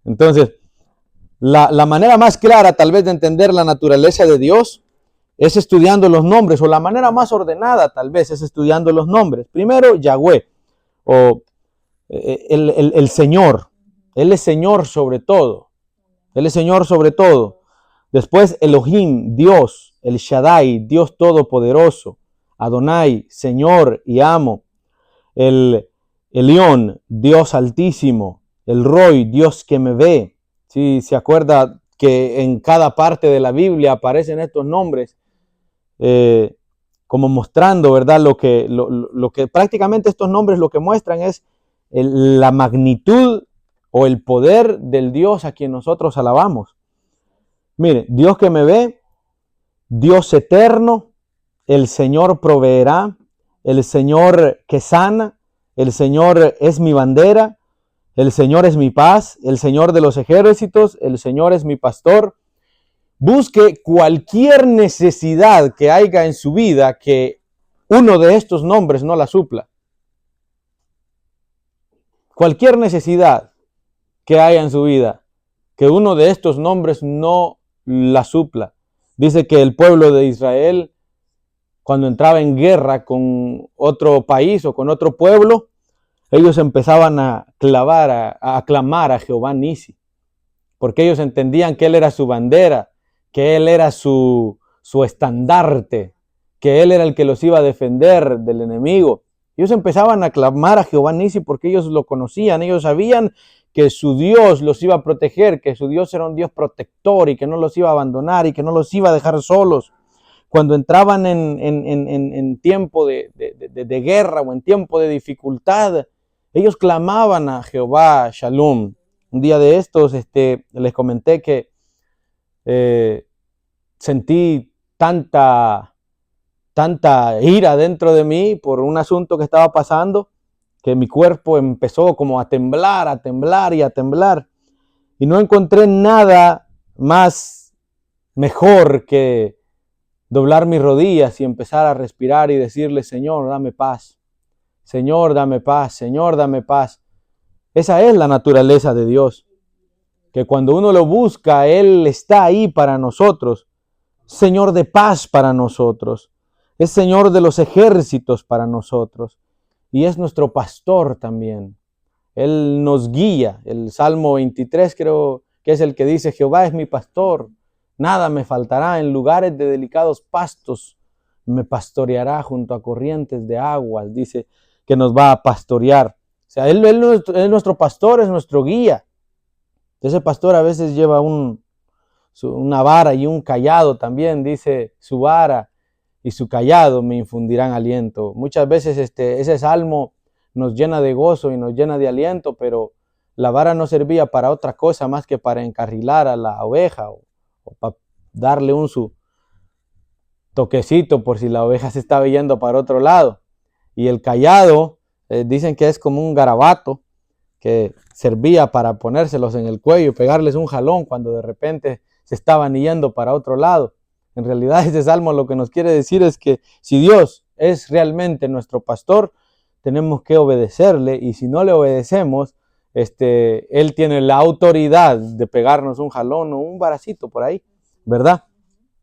Entonces, la manera más clara tal vez de entender la naturaleza de Dios es estudiando los nombres, o la manera más ordenada tal vez es estudiando los nombres. Primero, Yahweh, o el Señor. Él es Señor sobre todo. Él es Señor sobre todo. Después, Elohim, Dios, el Shaddai, Dios Todopoderoso. Adonai, Señor y Amo. El Elión, Dios Altísimo. El Roy, Dios que me ve. Si se acuerda que en cada parte de la Biblia aparecen estos nombres, como mostrando, ¿verdad? Lo que prácticamente estos nombres lo que muestran es la magnitud o el poder del Dios a quien nosotros alabamos. Mire, Dios que me ve, Dios eterno, el Señor proveerá, el Señor que sana, el Señor es mi bandera, el Señor es mi paz, el Señor de los ejércitos, el Señor es mi pastor. Busque cualquier necesidad que haya en su vida que uno de estos nombres no la supla. Cualquier necesidad que haya en su vida que uno de estos nombres no la supla. Dice que el pueblo de Israel, cuando entraba en guerra con otro país o con otro pueblo, ellos empezaban a clamar a Jehová Nisi, porque ellos entendían que Él era su bandera, que Él era su estandarte, que Él era el que los iba a defender del enemigo. Ellos empezaban a clamar a Jehová Nisi porque ellos lo conocían, ellos sabían que su Dios los iba a proteger, que su Dios era un Dios protector y que no los iba a abandonar y que no los iba a dejar solos. Cuando entraban en tiempo de guerra o en tiempo de dificultad, ellos clamaban a Jehová Shalom. Un día de estos les comenté que sentí tanta ira dentro de mí por un asunto que estaba pasando, que mi cuerpo empezó como a temblar y a temblar. Y no encontré nada más mejor que doblar mis rodillas y empezar a respirar y decirle: Señor, dame paz. Señor, dame paz. Señor, dame paz. Esa es la naturaleza de Dios, que cuando uno lo busca, Él está ahí para nosotros. Señor de paz para nosotros. Es Señor de los ejércitos para nosotros. Y es nuestro pastor también. Él nos guía. El Salmo 23 creo que es el que dice: Jehová es mi pastor, nada me faltará. En lugares de delicados pastos me pastoreará junto a corrientes de aguas. Dice que nos va a pastorear. O sea, Él es nuestro pastor, es nuestro guía. Ese pastor a veces lleva una vara y un cayado también. Dice: su vara y su cayado me infundirán aliento. Muchas veces ese salmo nos llena de gozo y nos llena de aliento, pero la vara no servía para otra cosa más que para encarrilar a la oveja o para darle su toquecito por si la oveja se estaba yendo para otro lado. Y el cayado, dicen que es como un garabato que servía para ponérselos en el cuello y pegarles un jalón cuando de repente se estaban yendo para otro lado. En realidad este salmo lo que nos quiere decir es que si Dios es realmente nuestro pastor, tenemos que obedecerle, y si no le obedecemos, Él tiene la autoridad de pegarnos un jalón o un varacito por ahí, ¿verdad?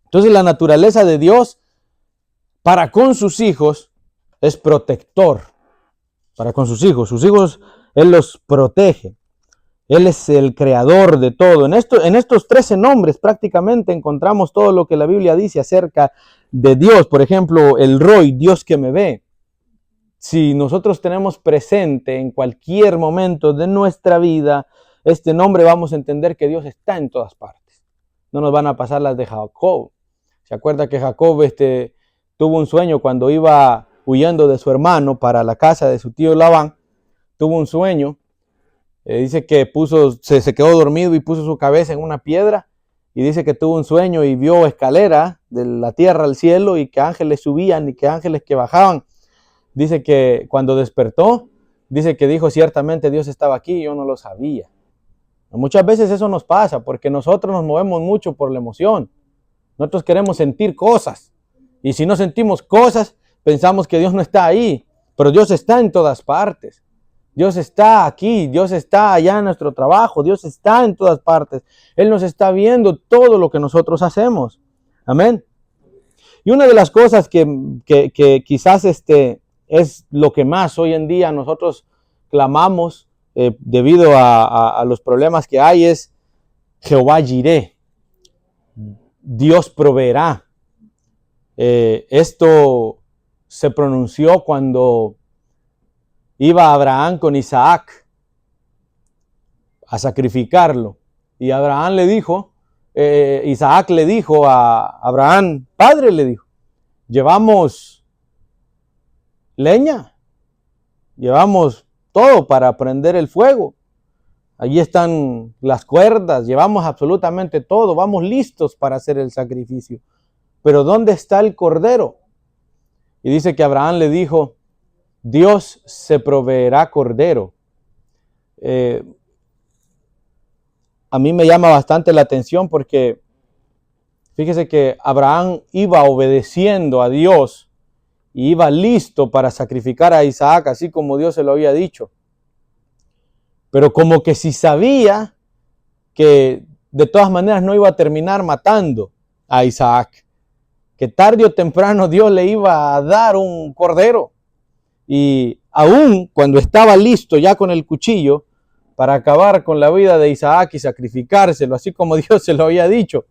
Entonces la naturaleza de Dios para con sus hijos es protector. Para con sus hijos Él los protege. Él es el creador de todo. En estos 13 nombres prácticamente encontramos todo lo que la Biblia dice acerca de Dios. Por ejemplo, el Roy, Dios que me ve. Si nosotros tenemos presente en cualquier momento de nuestra vida este nombre, vamos a entender que Dios está en todas partes. No nos van a pasar las de Jacob. ¿Se acuerda que Jacob tuvo un sueño cuando iba huyendo de su hermano para la casa de su tío Labán? Tuvo un sueño. Dice que se quedó dormido y puso su cabeza en una piedra, y dice que tuvo un sueño y vio escalera de la tierra al cielo y que ángeles subían y que ángeles que bajaban. Dice que cuando despertó, dice que dijo: ciertamente Dios estaba aquí y yo no lo sabía. Muchas veces eso nos pasa porque nosotros nos movemos mucho por la emoción. Nosotros queremos sentir cosas, y si no sentimos cosas, pensamos que Dios no está ahí, pero Dios está en todas partes. Dios está aquí, Dios está allá en nuestro trabajo, Dios está en todas partes. Él nos está viendo todo lo que nosotros hacemos. Amén. Y una de las cosas que quizás es lo que más hoy en día nosotros clamamos debido a los problemas que hay es Jehová Jireh. Dios proveerá. Esto se pronunció cuando iba Abraham con Isaac a sacrificarlo. Y Abraham le dijo, Isaac le dijo a Abraham, padre, le dijo, llevamos leña, llevamos todo para prender el fuego. Allí están las cuerdas, llevamos absolutamente todo, vamos listos para hacer el sacrificio. Pero ¿dónde está el cordero? Y dice que Abraham le dijo, Dios se proveerá cordero. A mí me llama bastante la atención porque fíjese que Abraham iba obedeciendo a Dios y iba listo para sacrificar a Isaac, así como Dios se lo había dicho. Pero como que si sabía que de todas maneras no iba a terminar matando a Isaac, que tarde o temprano Dios le iba a dar un cordero. Y aún cuando estaba listo ya con el cuchillo para acabar con la vida de Isaac y sacrificárselo, así como Dios se lo había dicho,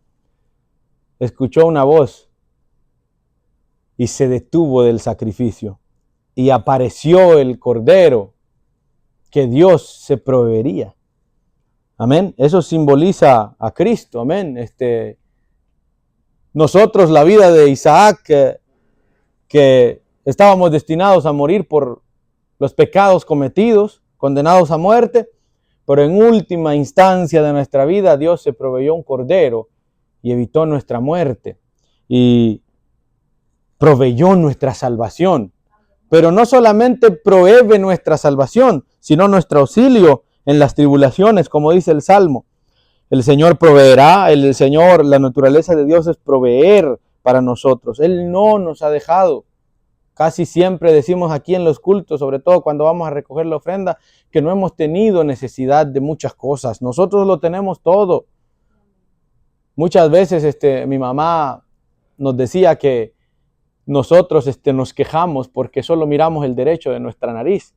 escuchó una voz y se detuvo del sacrificio. Y apareció el cordero que Dios se proveería. Amén. Eso simboliza a Cristo. Amén. Nosotros, la vida de Isaac, que estábamos destinados a morir por los pecados cometidos, condenados a muerte, pero en última instancia de nuestra vida, Dios se proveyó un cordero y evitó nuestra muerte y proveyó nuestra salvación. Pero no solamente provee nuestra salvación, sino nuestro auxilio en las tribulaciones, como dice el Salmo. El Señor proveerá, la naturaleza de Dios es proveer para nosotros. Él no nos ha dejado. Casi siempre decimos aquí en los cultos, sobre todo cuando vamos a recoger la ofrenda, que no hemos tenido necesidad de muchas cosas. Nosotros lo tenemos todo. Muchas veces mi mamá nos decía que nosotros nos quejamos porque solo miramos el derecho de nuestra nariz.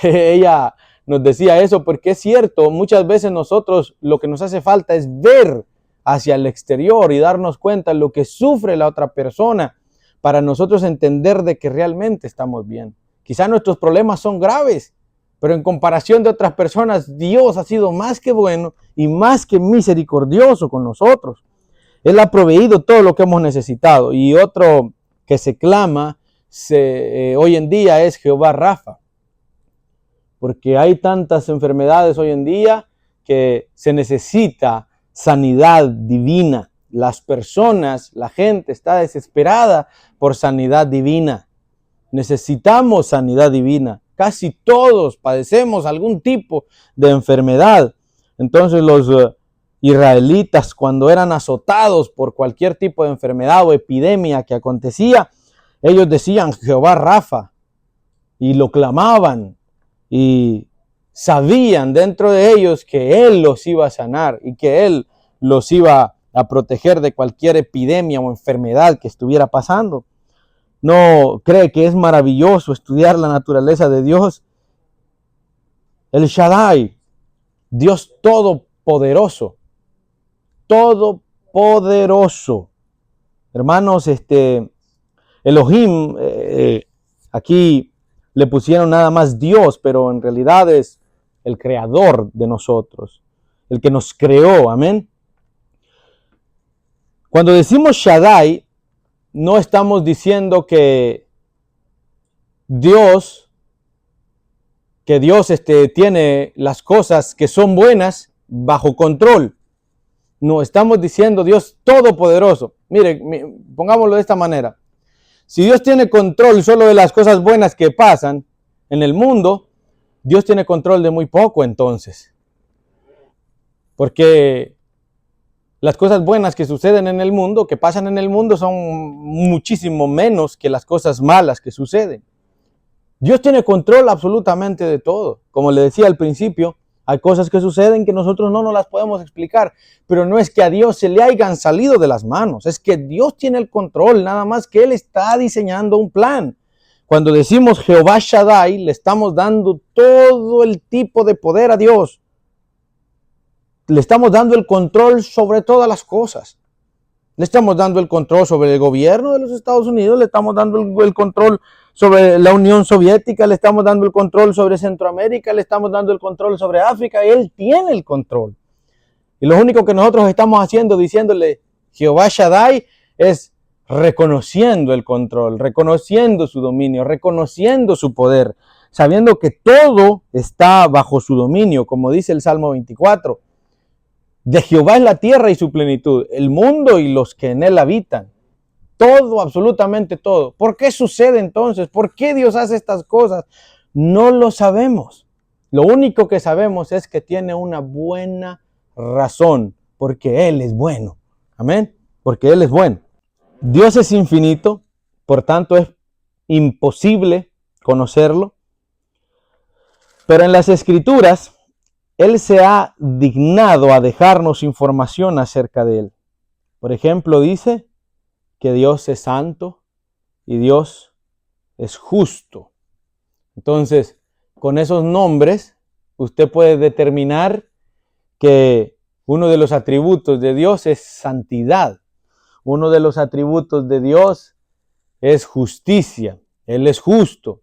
Ella nos decía eso porque es cierto, muchas veces nosotros lo que nos hace falta es ver hacia el exterior y darnos cuenta de lo que sufre la otra persona para nosotros entender de que realmente estamos bien. Quizás nuestros problemas son graves, pero en comparación de otras personas, Dios ha sido más que bueno y más que misericordioso con nosotros. Él ha proveído todo lo que hemos necesitado. Y otro que se clama hoy en día es Jehová Rafa. Porque hay tantas enfermedades hoy en día que se necesita sanidad divina. Las personas, la gente está desesperada por sanidad divina. Necesitamos sanidad divina. Casi todos padecemos algún tipo de enfermedad. Entonces los israelitas, cuando eran azotados por cualquier tipo de enfermedad o epidemia que acontecía, ellos decían Jehová Rafa y lo clamaban y sabían dentro de ellos que Él los iba a sanar y que Él los iba a proteger de cualquier epidemia o enfermedad que estuviera pasando. ¿No cree que es maravilloso estudiar la naturaleza de Dios? El Shaddai, Dios todopoderoso. Todopoderoso. Hermanos, Elohim, aquí le pusieron nada más Dios, pero en realidad es el creador de nosotros, el que nos creó, amén. Cuando decimos Shaddai, no estamos diciendo que Dios tiene las cosas que son buenas bajo control. No, estamos diciendo Dios todopoderoso. Mire, pongámoslo de esta manera. Si Dios tiene control solo de las cosas buenas que pasan en el mundo, Dios tiene control de muy poco entonces. Porque las cosas buenas que suceden en el mundo, que pasan en el mundo, son muchísimo menos que las cosas malas que suceden. Dios tiene control absolutamente de todo. Como le decía al principio, hay cosas que suceden que nosotros no nos las podemos explicar, pero no es que a Dios se le hayan salido de las manos, es que Dios tiene el control, nada más que Él está diseñando un plan. Cuando decimos Jehová Shaddai, le estamos dando todo el tipo de poder a Dios. Le estamos dando el control sobre todas las cosas. Le estamos dando el control sobre el gobierno de los Estados Unidos, le estamos dando el control sobre la Unión Soviética, le estamos dando el control sobre Centroamérica, le estamos dando el control sobre África. Él tiene el control. Y lo único que nosotros estamos haciendo, diciéndole Jehová Shaddai, es reconociendo el control, reconociendo su dominio, reconociendo su poder, sabiendo que todo está bajo su dominio, como dice el Salmo 24. De Jehová es la tierra y su plenitud, el mundo y los que en él habitan. Todo, absolutamente todo. ¿Por qué sucede entonces? ¿Por qué Dios hace estas cosas? No lo sabemos. Lo único que sabemos es que tiene una buena razón, porque Él es bueno. Amén. Porque Él es bueno. Dios es infinito, por tanto es imposible conocerlo. Pero en las Escrituras, Él se ha dignado a dejarnos información acerca de Él. Por ejemplo, dice que Dios es santo y Dios es justo. Entonces, con esos nombres, usted puede determinar que uno de los atributos de Dios es santidad. Uno de los atributos de Dios es justicia. Él es justo.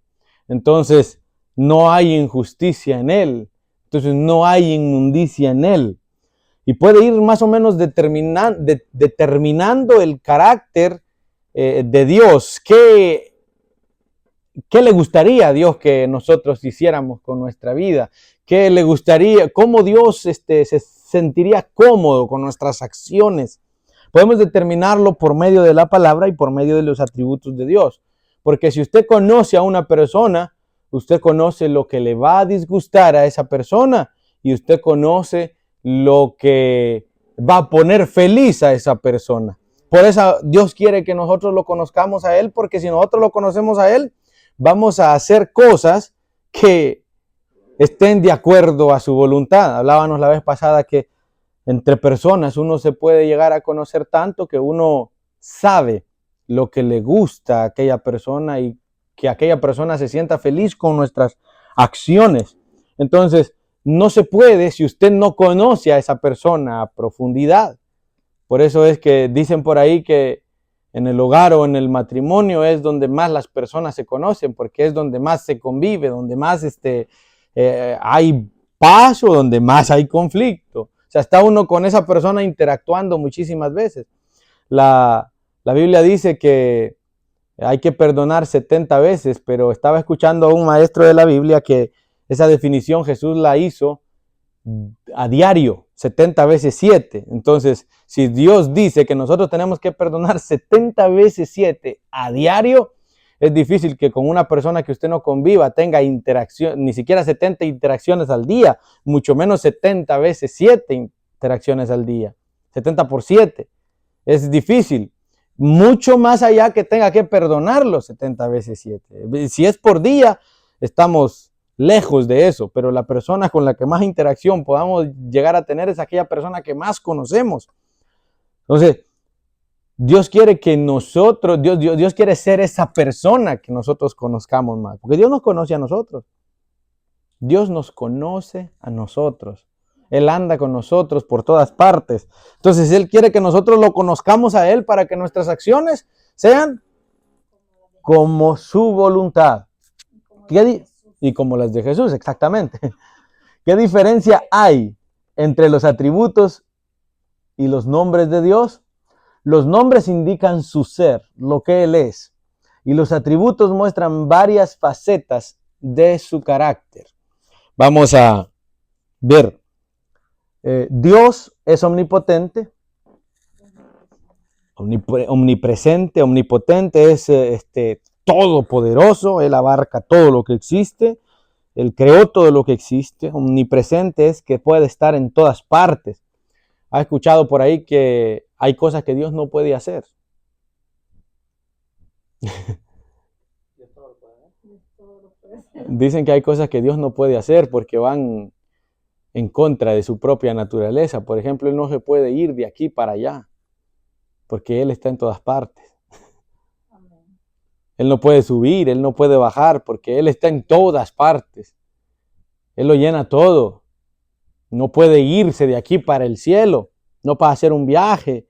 Entonces, no hay injusticia en Él. Entonces, no hay inmundicia en Él. Y puede ir más o menos determinando el carácter de Dios. ¿Qué le gustaría a Dios que nosotros hiciéramos con nuestra vida? ¿Qué le gustaría? ¿Cómo Dios se sentiría cómodo con nuestras acciones? Podemos determinarlo por medio de la palabra y por medio de los atributos de Dios. Porque si usted conoce a una persona, usted conoce lo que le va a disgustar a esa persona y usted conoce lo que va a poner feliz a esa persona. Por eso Dios quiere que nosotros lo conozcamos a Él, porque si nosotros lo conocemos a Él, vamos a hacer cosas que estén de acuerdo a su voluntad. Hablábamos la vez pasada que entre personas uno se puede llegar a conocer tanto que uno sabe lo que le gusta a aquella persona y que aquella persona se sienta feliz con nuestras acciones. Entonces, no se puede si usted no conoce a esa persona a profundidad. Por eso es que dicen por ahí que en el hogar o en el matrimonio es donde más las personas se conocen, porque es donde más se convive, donde más hay paz o donde más hay conflicto. O sea, está uno con esa persona interactuando muchísimas veces. La Biblia dice que hay que perdonar 70 veces, pero estaba escuchando a un maestro de la Biblia que esa definición Jesús la hizo a diario, 70 veces 7. Entonces, si Dios dice que nosotros tenemos que perdonar 70 veces 7 a diario, es difícil que con una persona que usted no conviva tenga interacción, ni siquiera 70 interacciones al día, mucho menos 70 veces 7 interacciones al día, 70 por 7. Es difícil. Mucho más allá que tenga que perdonarlo 70 veces 7. Si es por día, estamos lejos de eso, pero la persona con la que más interacción podamos llegar a tener es aquella persona que más conocemos. Entonces, Dios quiere que nosotros, Dios quiere ser esa persona que nosotros conozcamos más, porque Dios nos conoce a nosotros. Dios nos conoce a nosotros. Él anda con nosotros por todas partes. Entonces, Él quiere que nosotros lo conozcamos a Él para que nuestras acciones sean como su voluntad. Y como las de Jesús, exactamente. ¿Qué diferencia hay entre los atributos y los nombres de Dios? Los nombres indican su ser, lo que Él es. Y los atributos muestran varias facetas de su carácter. Vamos a ver. Dios es omnipotente, omnipresente, omnipotente, es todopoderoso. Él abarca todo lo que existe. Él creó todo lo que existe. Omnipresente es que puede estar en todas partes. ¿Ha escuchado por ahí que hay cosas que Dios no puede hacer? Dicen que hay cosas que Dios no puede hacer porque van en contra de su propia naturaleza. Por ejemplo, Él no se puede ir de aquí para allá porque Él está en todas partes. Él no puede subir, Él no puede bajar porque Él está en todas partes. Él lo llena todo. No puede irse de aquí para el cielo, no para hacer un viaje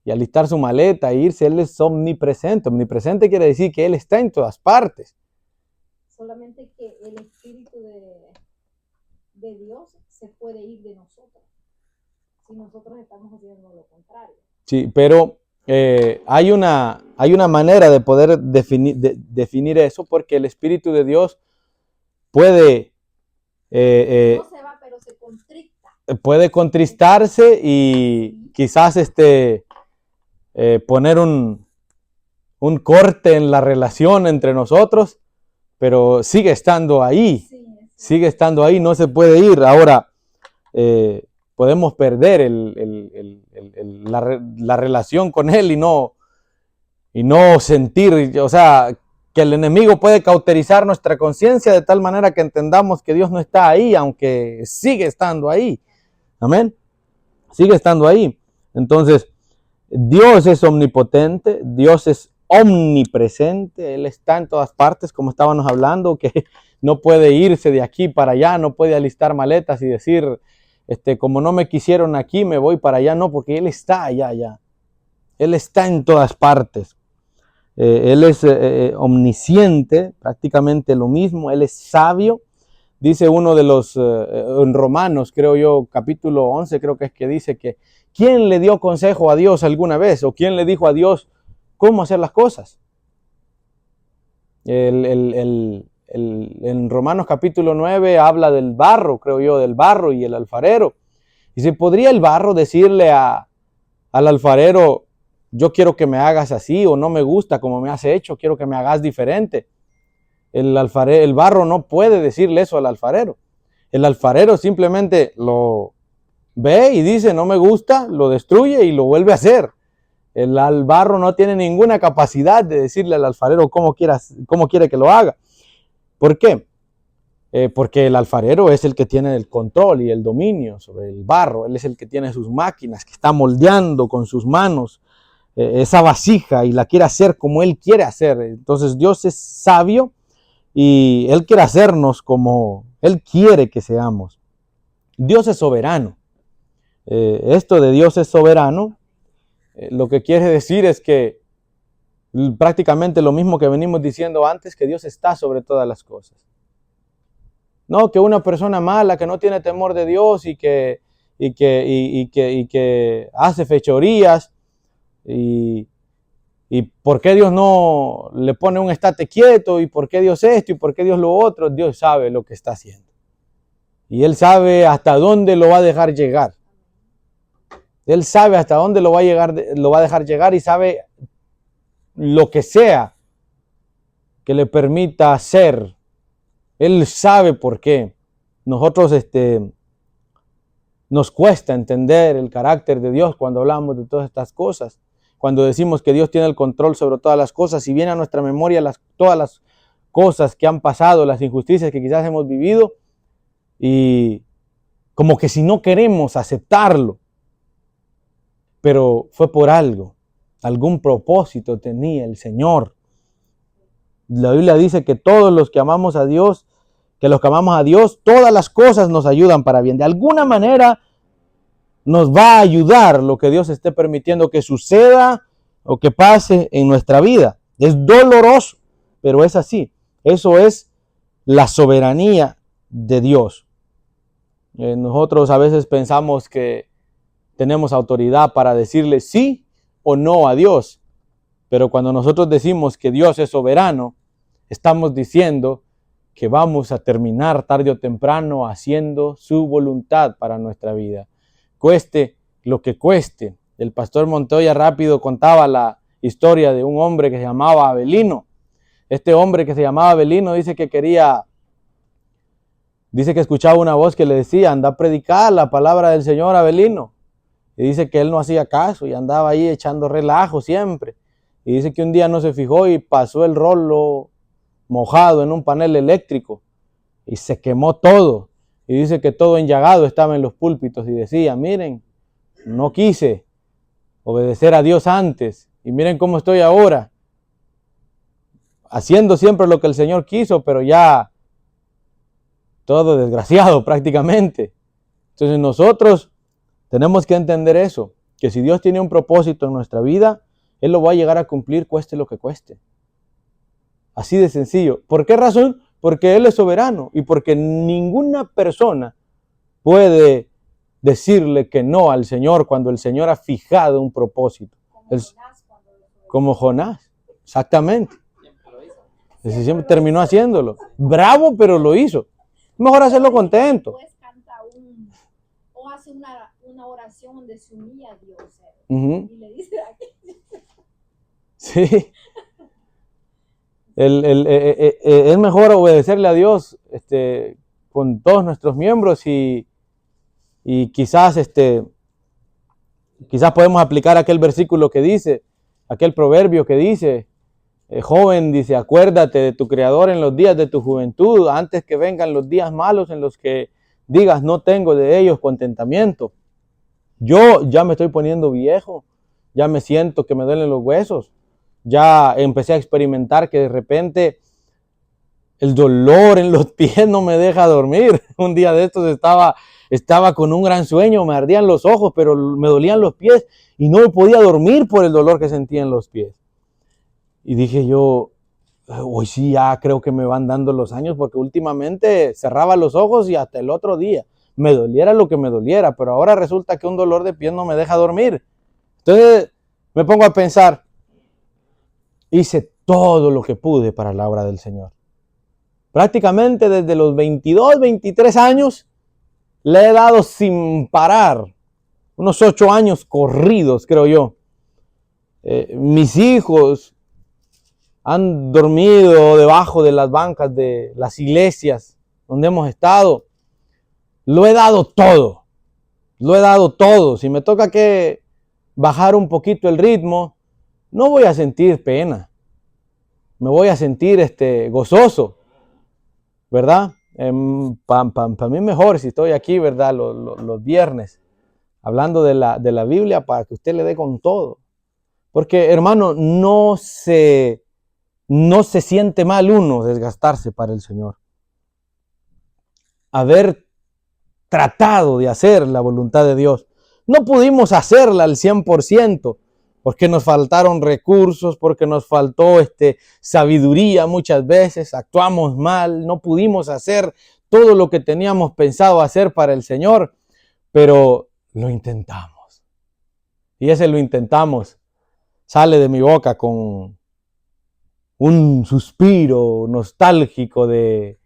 y alistar su maleta e irse. Él es omnipresente. Omnipresente quiere decir que Él está en todas partes. Solamente que el Espíritu de Dios se puede ir de nosotros si nosotros estamos haciendo lo contrario. Sí, pero hay una manera de poder definir eso, porque el Espíritu de Dios puede, No se va, pero se contrista. puede contristarse y quizás poner un corte en la relación entre nosotros, pero sigue estando ahí. Sí, sí. Sigue estando ahí, no se puede ir. Ahora, podemos perder la relación con Él y no sentir, o sea, que el enemigo puede cauterizar nuestra conciencia de tal manera que entendamos que Dios no está ahí, aunque sigue estando ahí. Amén. Sigue estando ahí. Entonces, Dios es omnipotente, Dios es omnipresente, Él está en todas partes, como estábamos hablando, que no puede irse de aquí para allá, no puede alistar maletas y decir, como no me quisieron aquí, me voy para allá, no, porque Él está allá. Él está en todas partes. Él es omnisciente, prácticamente lo mismo, Él es sabio. Dice uno de los, en Romanos, creo yo, capítulo 11, creo que es que dice que ¿quién le dio consejo a Dios alguna vez? ¿O quién le dijo a Dios cómo hacer las cosas? En Romanos capítulo 9 habla del barro, creo yo, del barro y el alfarero. Y si podría el barro decirle al alfarero, yo quiero que me hagas así, o no me gusta como me has hecho, quiero que me hagas diferente. El barro no puede decirle eso al alfarero. El alfarero simplemente lo ve y dice, no me gusta, lo destruye y lo vuelve a hacer. El barro no tiene ninguna capacidad de decirle al alfarero cómo quiere que lo haga. ¿Por qué? Porque el alfarero es el que tiene el control y el dominio sobre el barro. Él es el que tiene sus máquinas, que está moldeando con sus manos esa vasija y la quiere hacer como Él quiere hacer. Entonces Dios es sabio y Él quiere hacernos como Él quiere que seamos. Dios es soberano. Esto de Dios es soberano, lo que quiere decir es que prácticamente lo mismo que venimos diciendo antes, que Dios está sobre todas las cosas. No, que una persona mala, que no tiene temor de Dios y que hace fechorías y por qué Dios no le pone un estate quieto y por qué Dios esto y por qué Dios lo otro. Dios sabe lo que está haciendo. Y Él sabe hasta dónde lo va a dejar llegar. Él sabe hasta dónde lo va a dejar llegar y sabe lo que sea que le permita hacer. Él sabe por qué. Nosotros nos cuesta entender el carácter de Dios cuando hablamos de todas estas cosas. Cuando decimos que Dios tiene el control sobre todas las cosas y viene a nuestra memoria todas las cosas que han pasado, las injusticias que quizás hemos vivido, y como que si no queremos aceptarlo, pero fue por algo, algún propósito tenía el Señor. La Biblia dice que todos los que amamos a Dios, todas las cosas nos ayudan para bien. De alguna manera nos va a ayudar lo que Dios esté permitiendo que suceda o que pase en nuestra vida. Es doloroso, pero es así. Eso es la soberanía de Dios. Nosotros a veces pensamos que tenemos autoridad para decirle sí o no a Dios. Pero cuando nosotros decimos que Dios es soberano, estamos diciendo que vamos a terminar tarde o temprano haciendo su voluntad para nuestra vida. Cueste lo que cueste. El pastor Montoya rápido contaba la historia de un hombre que se llamaba Abelino. Este hombre que se llamaba Abelino dice que escuchaba una voz que le decía, anda a predicar la palabra del Señor, Abelino. Y dice que él no hacía caso y andaba ahí echando relajo siempre. Y dice que un día no se fijó y pasó el rolo mojado en un panel eléctrico y se quemó todo. Y dice que todo enllagado estaba en los púlpitos y decía, miren, no quise obedecer a Dios antes y miren cómo estoy ahora, haciendo siempre lo que el Señor quiso, pero ya todo desgraciado prácticamente. Entonces nosotros tenemos que entender eso, que si Dios tiene un propósito en nuestra vida, Él lo va a llegar a cumplir cueste lo que cueste. Así de sencillo. ¿Por qué razón? Porque Él es soberano y porque ninguna persona puede decirle que no al Señor cuando el Señor ha fijado un propósito. Como Jonás, exactamente. Ese siempre terminó haciéndolo. Bravo, pero lo hizo. Mejor hacerlo contento. Después canta o hace una oración donde se humilla a Dios. Y le dice aquí. Sí. Es mejor obedecerle a Dios con todos nuestros miembros y quizás podemos aplicar aquel versículo que dice, aquel proverbio que dice, joven, dice, acuérdate de tu Creador en los días de tu juventud, antes que vengan los días malos en los que digas, no tengo de ellos contentamiento. Yo ya me estoy poniendo viejo, ya me siento que me duelen los huesos, ya empecé a experimentar que de repente el dolor en los pies no me deja dormir. Un día de estos estaba con un gran sueño, me ardían los ojos, pero me dolían los pies y no podía dormir por el dolor que sentía en los pies. Y dije yo, hoy sí ya creo que me van dando los años, porque últimamente cerraba los ojos y hasta el otro día me doliera lo que me doliera, pero ahora resulta que un dolor de pies no me deja dormir. Entonces me pongo a pensar, hice todo lo que pude para la obra del Señor. Prácticamente desde los 22, 23 años le he dado sin parar, unos 8 años corridos, creo yo. Mis hijos han dormido debajo de las bancas de las iglesias donde hemos estado. Lo he dado todo. Si me toca que bajar un poquito el ritmo, no voy a sentir pena. Me voy a sentir gozoso, ¿verdad? Para mí mejor si estoy aquí, ¿verdad? Los viernes, hablando de la Biblia para que usted le dé con todo. Porque, hermano, no se siente mal uno desgastarse para el Señor. Haber tratado de hacer la voluntad de Dios. No pudimos hacerla al 100%, porque nos faltaron recursos, porque nos faltó sabiduría muchas veces, actuamos mal, no pudimos hacer todo lo que teníamos pensado hacer para el Señor, pero lo intentamos. Y ese lo intentamos sale de mi boca con un suspiro nostálgico de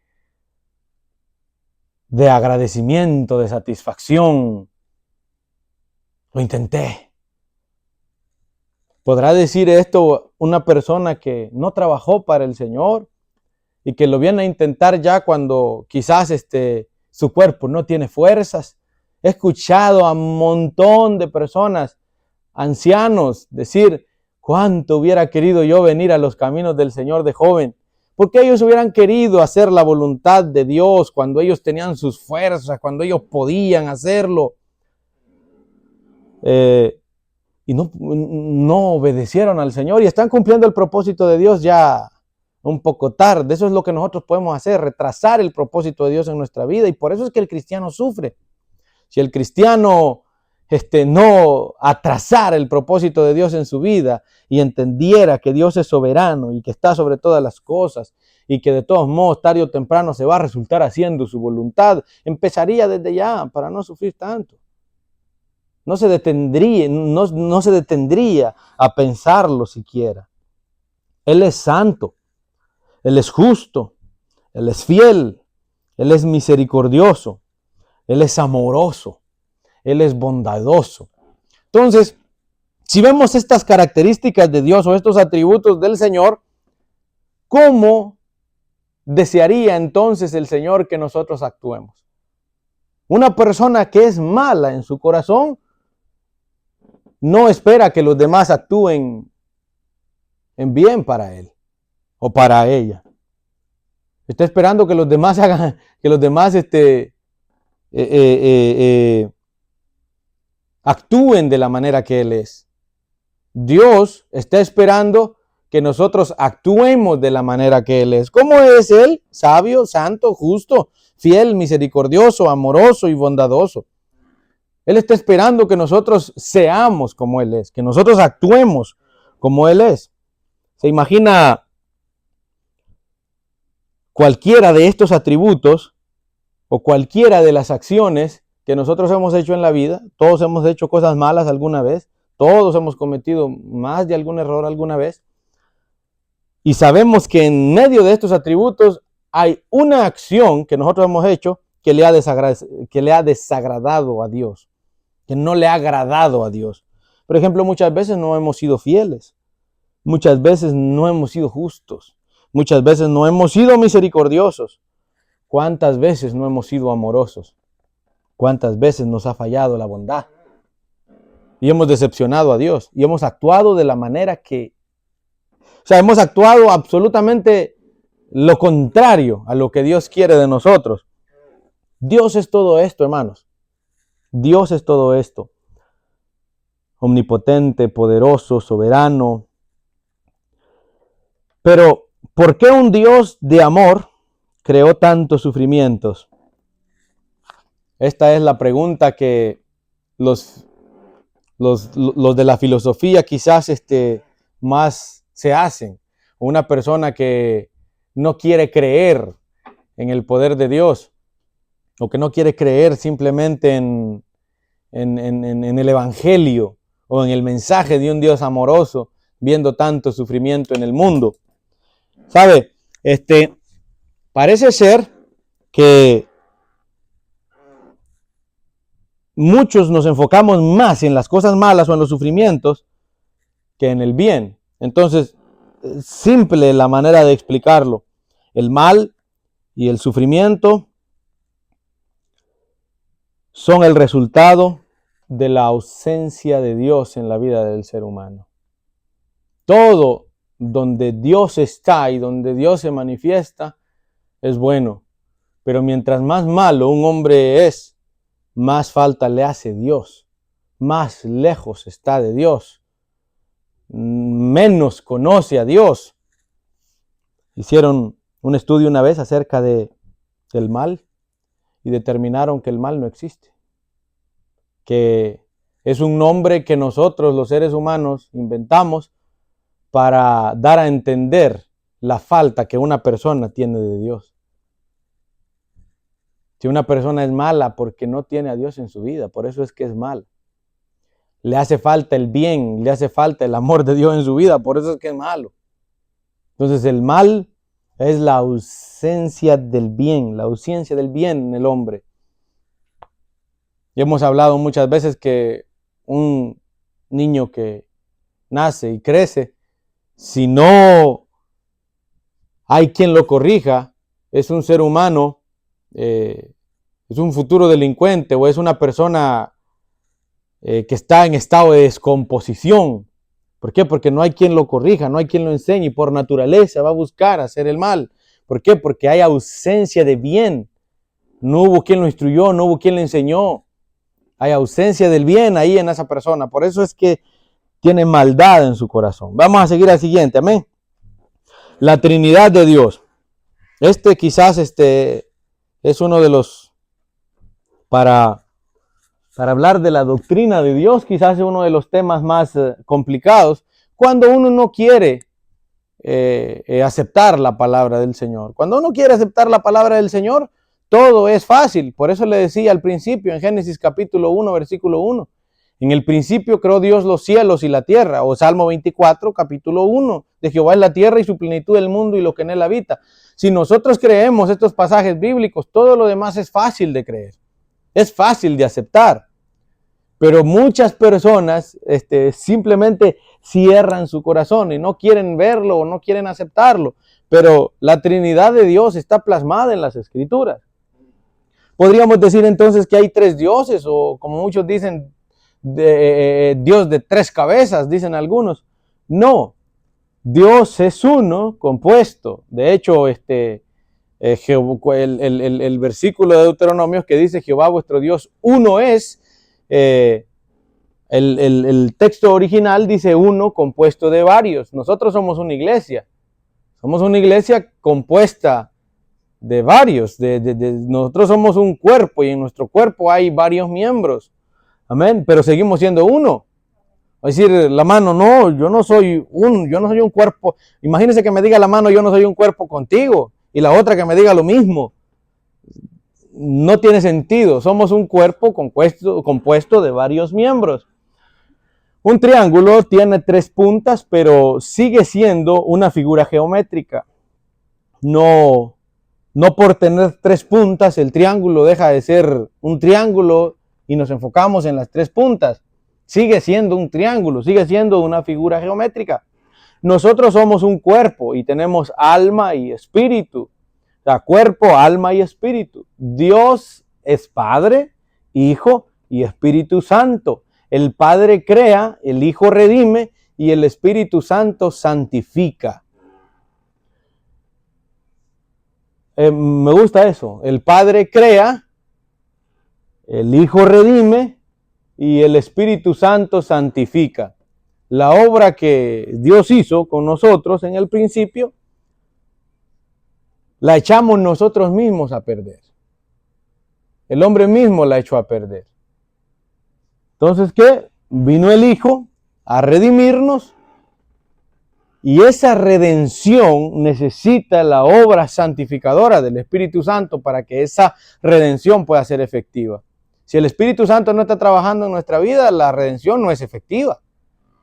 agradecimiento, de satisfacción. Lo intenté. ¿Podrá decir esto una persona que no trabajó para el Señor y que lo viene a intentar ya cuando quizás su cuerpo no tiene fuerzas? He escuchado a un montón de personas, ancianos, decir, ¿cuánto hubiera querido yo venir a los caminos del Señor de joven? Porque ellos hubieran querido hacer la voluntad de Dios cuando ellos tenían sus fuerzas, cuando ellos podían hacerlo. Y no obedecieron al Señor y están cumpliendo el propósito de Dios ya un poco tarde. Eso es lo que nosotros podemos hacer, retrasar el propósito de Dios en nuestra vida. Y por eso es que el cristiano sufre. Si el cristiano no atrasara el propósito de Dios en su vida y entendiera que Dios es soberano y que está sobre todas las cosas y que de todos modos tarde o temprano se va a resultar haciendo su voluntad, empezaría desde ya para no sufrir tanto. No se detendría a pensarlo siquiera. Él es santo, Él es justo, Él es fiel, Él es misericordioso, Él es amoroso, Él es bondadoso. Entonces, si vemos estas características de Dios o estos atributos del Señor, ¿cómo desearía entonces el Señor que nosotros actuemos? Una persona que es mala en su corazón no espera que los demás actúen en bien para él o para ella. Está esperando que los demás hagan, que los demás actúen de la manera que Él es. Dios está esperando que nosotros actuemos de la manera que Él es. ¿Cómo es Él? Sabio, santo, justo, fiel, misericordioso, amoroso y bondadoso. Él está esperando que nosotros seamos como Él es, que nosotros actuemos como Él es. ¿Se imagina cualquiera de estos atributos o cualquiera de las acciones que nosotros hemos hecho en la vida? Todos hemos hecho cosas malas alguna vez, todos hemos cometido más de algún error alguna vez, y sabemos que en medio de estos atributos hay una acción que nosotros hemos hecho que le ha desagradado a Dios, que no le ha agradado a Dios. Por ejemplo, muchas veces no hemos sido fieles, muchas veces no hemos sido justos, muchas veces no hemos sido misericordiosos. ¿Cuántas veces no hemos sido amorosos? ¿Cuántas veces nos ha fallado la bondad? Y hemos decepcionado a Dios y hemos actuado de la manera que... hemos actuado absolutamente lo contrario a lo que Dios quiere de nosotros. Dios es todo esto, hermanos. Dios es todo esto. Omnipotente, poderoso, soberano. Pero, ¿por qué un Dios de amor creó tantos sufrimientos? Esta es la pregunta que los de la filosofía quizás más se hacen. Una persona que no quiere creer en el poder de Dios, o que no quiere creer simplemente en el Evangelio o en el mensaje de un Dios amoroso, viendo tanto sufrimiento en el mundo. ¿Sabe? Parece ser que muchos nos enfocamos más en las cosas malas o en los sufrimientos que en el bien. Entonces, simple la manera de explicarlo. El mal y el sufrimiento son el resultado de la ausencia de Dios en la vida del ser humano. Todo donde Dios está y donde Dios se manifiesta es bueno, pero mientras más malo un hombre es, más falta le hace Dios, más lejos está de Dios, menos conoce a Dios. Hicieron un estudio una vez acerca del mal y determinaron que el mal no existe, que es un nombre que nosotros los seres humanos inventamos para dar a entender la falta que una persona tiene de Dios. Si una persona es mala porque no tiene a Dios en su vida, por eso es que es mal. Le hace falta el bien, le hace falta el amor de Dios en su vida, por eso es que es malo. Entonces el mal es la ausencia del bien, la ausencia del bien en el hombre. Y hemos hablado muchas veces que un niño que nace y crece, si no hay quien lo corrija, es un ser humano, es un futuro delincuente o es una persona que está en estado de descomposición. ¿Por qué? Porque no hay quien lo corrija, no hay quien lo enseñe y por naturaleza va a buscar hacer el mal. ¿Por qué? Porque hay ausencia de bien. No hubo quien lo instruyó, no hubo quien le enseñó. Hay ausencia del bien ahí en esa persona. Por eso es que tiene maldad en su corazón. Vamos a seguir al siguiente, amén. La Trinidad de Dios. Quizás es uno de los, para hablar de la doctrina de Dios, quizás es uno de los temas más complicados, cuando uno no quiere aceptar la palabra del Señor. Cuando uno quiere aceptar la palabra del Señor, todo es fácil. Por eso le decía al principio, en Génesis capítulo 1, versículo 1, en el principio creó Dios los cielos y la tierra, o Salmo 24, capítulo 1, de Jehová es la tierra y su plenitud del mundo y lo que en él habita. Si nosotros creemos estos pasajes bíblicos, todo lo demás es fácil de creer, es fácil de aceptar. Pero muchas personas simplemente cierran su corazón y no quieren verlo o no quieren aceptarlo. Pero la Trinidad de Dios está plasmada en las Escrituras. Podríamos decir entonces que hay tres dioses, o como muchos dicen, Dios de tres cabezas, dicen algunos. No, Dios es uno, compuesto. De hecho, El versículo de Deuteronomios que dice Jehová vuestro Dios uno es, el texto original dice uno compuesto de varios. Nosotros somos una iglesia compuesta de varios, nosotros somos un cuerpo y en nuestro cuerpo hay varios miembros, amén, pero seguimos siendo uno. Va a decir la mano, no, yo no soy un cuerpo. Imagínense que me diga la mano, yo no soy un cuerpo contigo, y la otra que me diga lo mismo. No tiene sentido, somos un cuerpo compuesto de varios miembros. Un triángulo tiene 3 puntas, pero sigue siendo una figura geométrica. No por tener 3 puntas, el triángulo deja de ser un triángulo y nos enfocamos en las 3 puntas. Sigue siendo un triángulo, sigue siendo una figura geométrica. Nosotros somos un cuerpo y tenemos alma y espíritu. O sea, cuerpo, alma y espíritu. Dios es Padre, Hijo y Espíritu Santo. El Padre crea, el Hijo redime y el Espíritu Santo santifica. Me gusta eso. El Padre crea, el Hijo redime y el Espíritu Santo santifica. La obra que Dios hizo con nosotros en el principio, la echamos nosotros mismos a perder. El hombre mismo la echó a perder. Entonces, ¿qué? Vino el Hijo a redimirnos y esa redención necesita la obra santificadora del Espíritu Santo para que esa redención pueda ser efectiva. Si el Espíritu Santo no está trabajando en nuestra vida, la redención no es efectiva.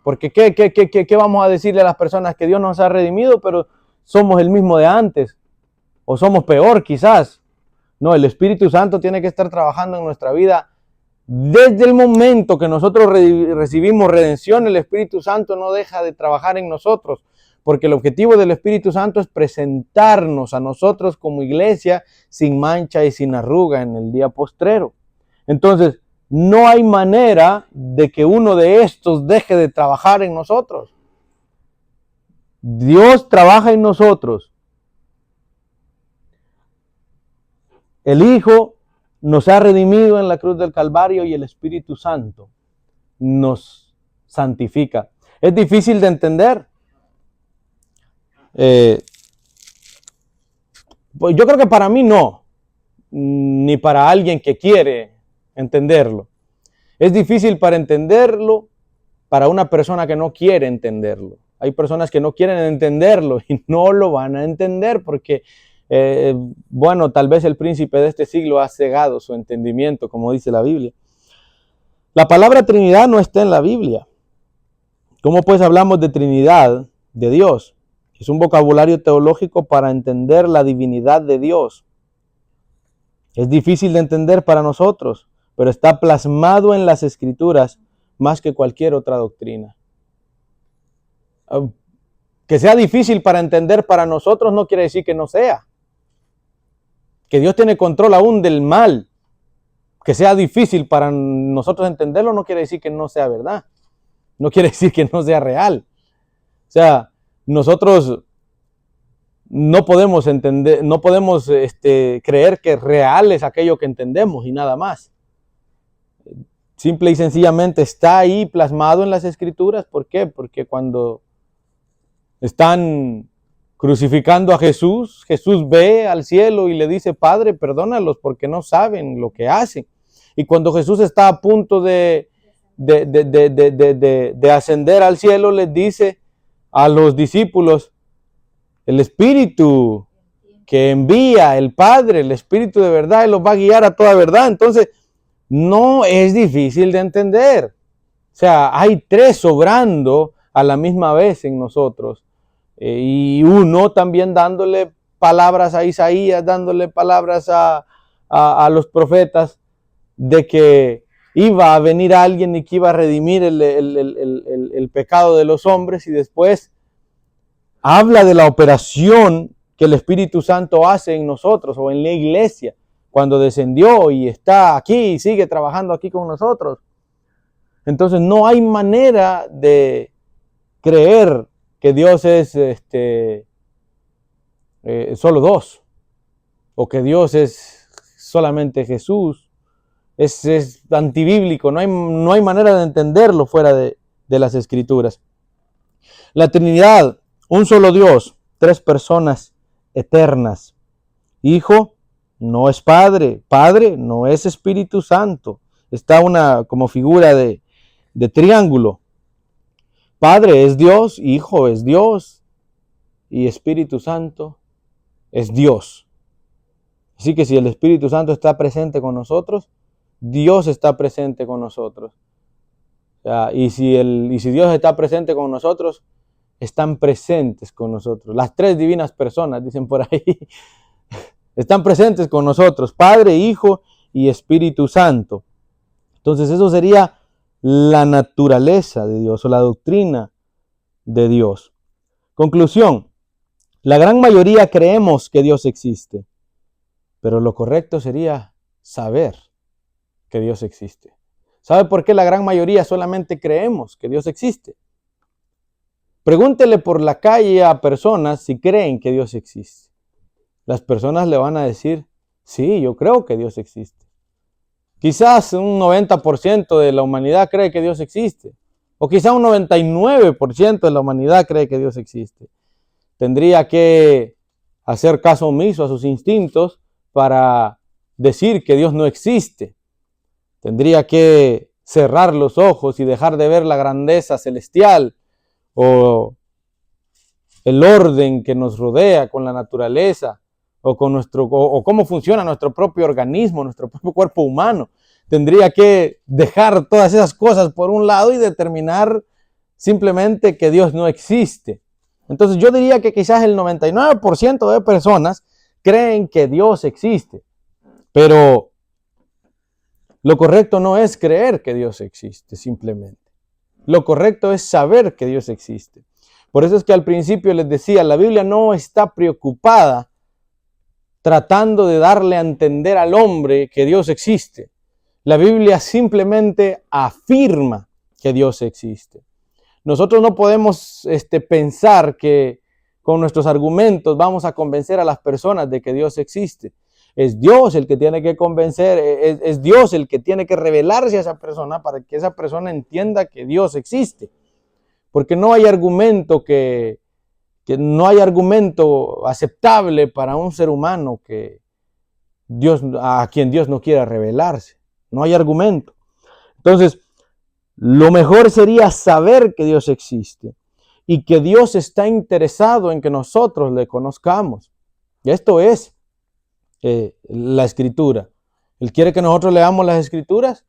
Porque ¿qué vamos a decirle a las personas? Que Dios nos ha redimido, pero somos el mismo de antes. O somos peor quizás. No, el Espíritu Santo tiene que estar trabajando en nuestra vida. Desde el momento que nosotros recibimos redención, el Espíritu Santo no deja de trabajar en nosotros. Porque el objetivo del Espíritu Santo es presentarnos a nosotros como iglesia sin mancha y sin arruga en el día postrero. Entonces, no hay manera de que uno de estos deje de trabajar en nosotros. Dios trabaja en nosotros. El Hijo nos ha redimido en la cruz del Calvario y el Espíritu Santo nos santifica. Es difícil de entender. Pues yo creo que para mí no, ni para alguien que quiere entenderlo. Es difícil para entenderlo para una persona que no quiere entenderlo. Hay personas que no quieren entenderlo y no lo van a entender porque, bueno, tal vez el príncipe de este siglo ha cegado su entendimiento, como dice la Biblia. La palabra Trinidad no está en la Biblia. ¿Cómo pues hablamos de Trinidad de Dios? Es un vocabulario teológico para entender la divinidad de Dios. Es difícil de entender para nosotros, pero está plasmado en las Escrituras más que cualquier otra doctrina. Que sea difícil para entender para nosotros no quiere decir que no sea. Que Dios tiene control aún del mal. Que sea difícil para nosotros entenderlo no quiere decir que no sea verdad. No quiere decir que no sea real. O sea, nosotros no podemos entender, no podemos creer que real es aquello que entendemos y nada más. Simple y sencillamente está ahí plasmado en las Escrituras. ¿Por qué? Porque cuando están crucificando a Jesús, Jesús ve al cielo y le dice: Padre, perdónalos porque no saben lo que hacen. Y cuando Jesús está a punto de ascender al cielo, les dice a los discípulos: el Espíritu que envía el Padre, el Espíritu de verdad, Él los va a guiar a toda verdad. Entonces, no es difícil de entender. O sea, hay 3 obrando a la misma vez en nosotros. Y uno también dándole palabras a Isaías, dándole palabras a los profetas de que iba a venir alguien y que iba a redimir el pecado de los hombres, y después habla de la operación que el Espíritu Santo hace en nosotros o en la iglesia cuando descendió y está aquí y sigue trabajando aquí con nosotros. Entonces no hay manera de creer que Dios es solo 2. o que Dios es solamente Jesús. Es antibíblico, no hay manera de entenderlo fuera de las Escrituras. La Trinidad, un solo Dios, tres personas eternas. Hijo no es Padre, Padre no es Espíritu Santo. Está una como figura de triángulo. Padre es Dios, Hijo es Dios y Espíritu Santo es Dios. Así que si el Espíritu Santo está presente con nosotros, Dios está presente con nosotros. O sea, y si Dios está presente con nosotros, están presentes con nosotros. Las tres divinas personas, dicen por ahí, están presentes con nosotros, Padre, Hijo y Espíritu Santo. Entonces eso sería la naturaleza de Dios o la doctrina de Dios. Conclusión, la gran mayoría creemos que Dios existe, pero lo correcto sería saber que Dios existe. ¿Sabe por qué la gran mayoría solamente creemos que Dios existe? Pregúntele por la calle a personas si creen que Dios existe. Las personas le van a decir, sí, yo creo que Dios existe. Quizás un 90% de la humanidad cree que Dios existe. O quizás un 99% de la humanidad cree que Dios existe. Tendría que hacer caso omiso a sus instintos para decir que Dios no existe. Tendría que cerrar los ojos y dejar de ver la grandeza celestial o el orden que nos rodea con la naturaleza o cómo funciona nuestro propio organismo, nuestro propio cuerpo humano. Tendría que dejar todas esas cosas por un lado y determinar simplemente que Dios no existe. Entonces yo diría que quizás el 99% de personas creen que Dios existe, pero lo correcto no es creer que Dios existe simplemente. Lo correcto es saber que Dios existe. Por eso es que al principio les decía, la Biblia no está preocupada tratando de darle a entender al hombre que Dios existe. La Biblia simplemente afirma que Dios existe. Nosotros no podemos pensar que con nuestros argumentos vamos a convencer a las personas de que Dios existe. Es Dios el que tiene que convencer, es Dios el que tiene que revelarse a esa persona para que esa persona entienda que Dios existe. Porque no hay argumento no hay argumento aceptable para un ser humano a quien Dios no quiera revelarse. No hay argumento. Entonces, lo mejor sería saber que Dios existe y que Dios está interesado en que nosotros le conozcamos. Y esto es la Escritura. Él quiere que nosotros leamos las Escrituras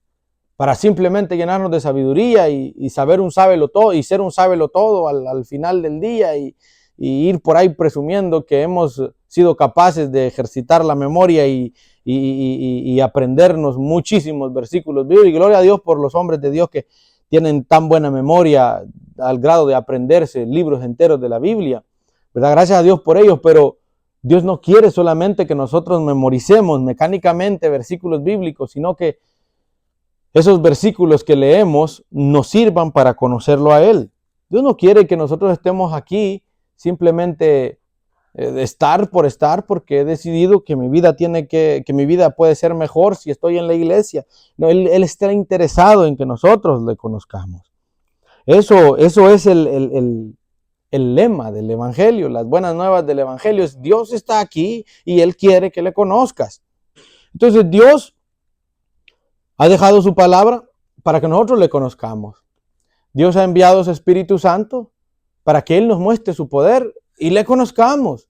para simplemente llenarnos de sabiduría y saber un sábelo todo y ser un sábelo todo al final del día y ir por ahí presumiendo que hemos sido capaces de ejercitar la memoria y aprendernos muchísimos versículos bíblicos. Gloria a Dios por los hombres de Dios que tienen tan buena memoria al grado de aprenderse libros enteros de la Biblia, ¿verdad? Gracias a Dios por ellos, pero Dios no quiere solamente que nosotros memoricemos mecánicamente versículos bíblicos, sino que esos versículos que leemos nos sirvan para conocerlo a Él. Dios no quiere que nosotros estemos aquí simplemente estar por estar, porque he decidido que mi vida mi vida puede ser mejor si estoy en la iglesia. No, Él está interesado en que nosotros le conozcamos. Eso es el lema del Evangelio, las buenas nuevas del Evangelio es Dios está aquí y Él quiere que le conozcas. Entonces Dios ha dejado su palabra para que nosotros le conozcamos. Dios ha enviado su Espíritu Santo para que Él nos muestre su poder y le conozcamos.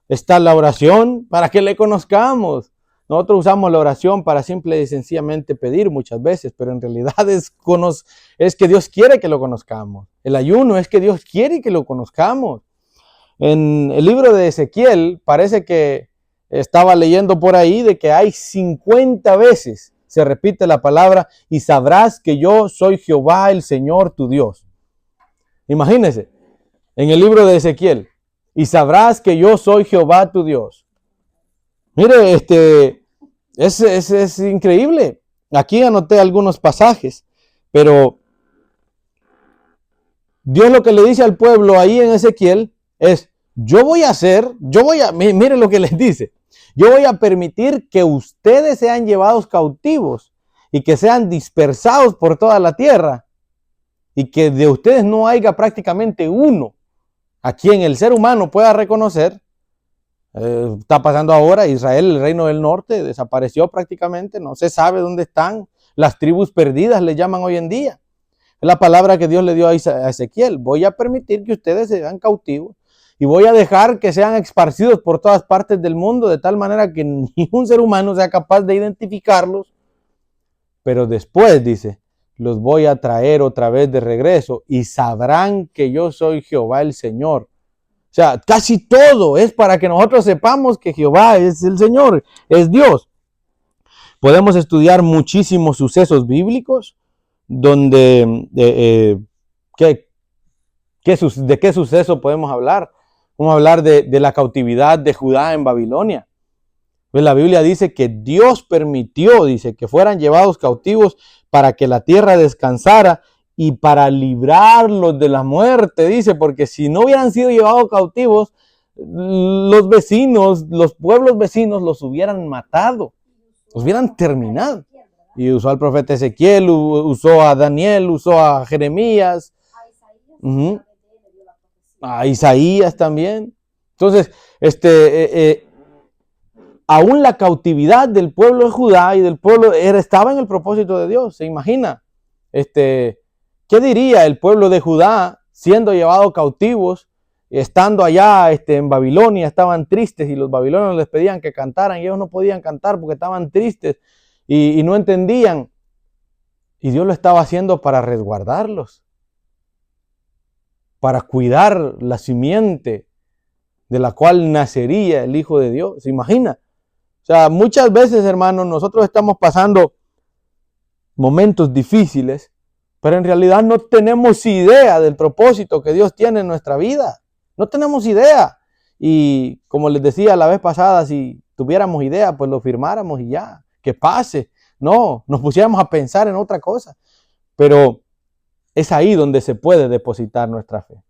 Está la oración para que le conozcamos. Nosotros usamos la oración para simple y sencillamente pedir muchas veces, pero en realidad es que Dios quiere que lo conozcamos. El ayuno es que Dios quiere que lo conozcamos. En el libro de Ezequiel parece que estaba leyendo por ahí de que hay 50 veces se repite la palabra y sabrás que yo soy Jehová el Señor tu Dios. Imagínense, en el libro de Ezequiel, y sabrás que yo soy Jehová tu Dios. Mire, es increíble. Aquí anoté algunos pasajes, pero Dios lo que le dice al pueblo ahí en Ezequiel es, mire lo que les dice, Yo voy a permitir que ustedes sean llevados cautivos y que sean dispersados por toda la tierra y que de ustedes no haya prácticamente uno a quien el ser humano pueda reconocer. Está pasando ahora, Israel, el reino del norte, desapareció prácticamente, no se sabe dónde están. Las tribus perdidas le llaman hoy en día. Es la palabra que Dios le dio a Ezequiel. Voy a permitir que ustedes sean cautivos y voy a dejar que sean esparcidos por todas partes del mundo de tal manera que ni un ser humano sea capaz de identificarlos. Pero después, dice, los voy a traer otra vez de regreso y sabrán que yo soy Jehová el Señor. O sea, casi todo es para que nosotros sepamos que Jehová es el Señor, es Dios. Podemos estudiar muchísimos sucesos bíblicos donde, ¿de qué suceso podemos hablar? Vamos a hablar de la cautividad de Judá en Babilonia. Pues la Biblia dice que Dios permitió, dice, que fueran llevados cautivos para que la tierra descansara y para librarlos de la muerte, dice, porque si no hubieran sido llevados cautivos, los vecinos, los pueblos vecinos los hubieran matado, los hubieran terminado. Y usó al profeta Ezequiel, usó a Daniel, usó a Jeremías, a Isaías también. Entonces, aún la cautividad del pueblo de Judá y del pueblo estaba en el propósito de Dios. ¿Se imagina? ¿Qué diría el pueblo de Judá siendo llevado cautivos, estando allá en Babilonia? Estaban tristes y los babilonios les pedían que cantaran y ellos no podían cantar porque estaban tristes y no entendían. Y Dios lo estaba haciendo para resguardarlos, para cuidar la simiente de la cual nacería el Hijo de Dios. ¿Se imagina? O sea, muchas veces, hermanos, nosotros estamos pasando momentos difíciles, pero en realidad no tenemos idea del propósito que Dios tiene en nuestra vida. No tenemos idea. Y como les decía la vez pasada, si tuviéramos idea, pues lo firmáramos y ya, que pase. No, nos pusiéramos a pensar en otra cosa. Pero es ahí donde se puede depositar nuestra fe.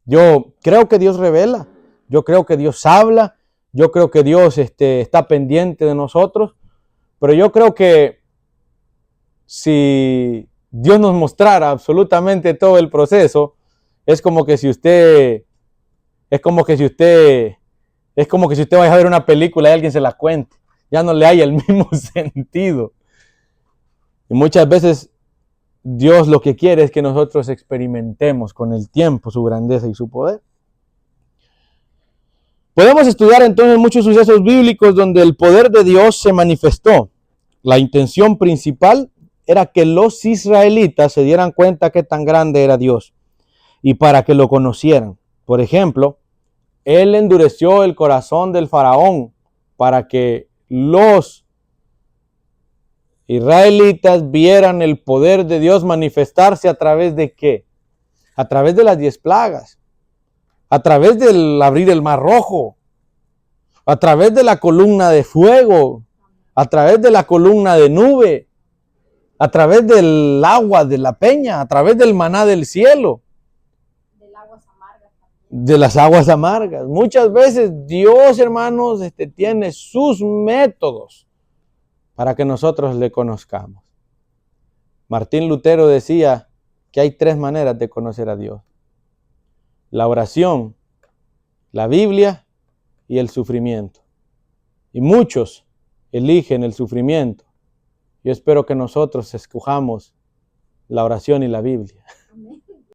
Yo creo que Dios revela, yo creo que Dios habla, yo creo que Dios está pendiente de nosotros, pero yo creo que si Dios nos mostrara absolutamente todo el proceso, es como que si usted vaya a ver una película y alguien se la cuente, ya no le haya el mismo sentido. Y muchas veces Dios lo que quiere es que nosotros experimentemos con el tiempo su grandeza y su poder. Podemos estudiar entonces muchos sucesos bíblicos donde el poder de Dios se manifestó. La intención principal era que los israelitas se dieran cuenta que tan grande era Dios y para que lo conocieran. Por ejemplo, Él endureció el corazón del faraón para que los israelitas vieran el poder de Dios manifestarse a través de ¿qué? A través de las 10 plagas, a través del abrir el mar rojo, a través de la columna de fuego, a través de la columna de nube, a través del agua de la peña, a través del maná del cielo, de las aguas amargas. Muchas veces Dios, hermanos, tiene sus métodos para que nosotros le conozcamos. Martín Lutero decía que hay 3 maneras de conocer a Dios: la oración, la Biblia y el sufrimiento. Y muchos eligen el sufrimiento. Yo espero que nosotros escojamos la oración y la Biblia.